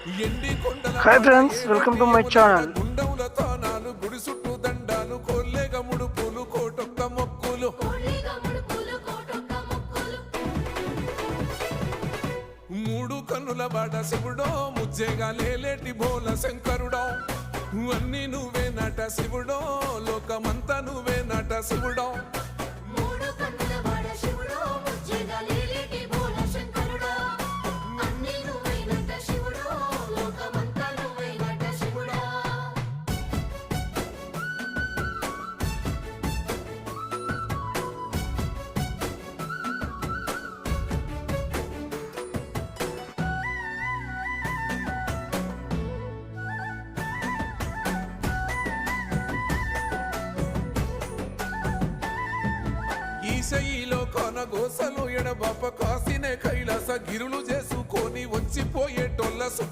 Hi friends, welcome to my channel. గుడి చుట్టూ దండాలు కోల్లేగ ముడుపులు కోటొక్క మొక్కులు మూడు కన్నుల బాట శివుడో ముజ్జేగా లేలేటి బోల శంకరుడో అన్ని నువ్వే నట శివుడో లోకమంతా నువ్వే నట శివుడో ఈశయిలో కొనగోసలు ఎడబాప కాసినే కైలాస గిరులు చేసుకొని వచ్చిపోయేటోళ్ళ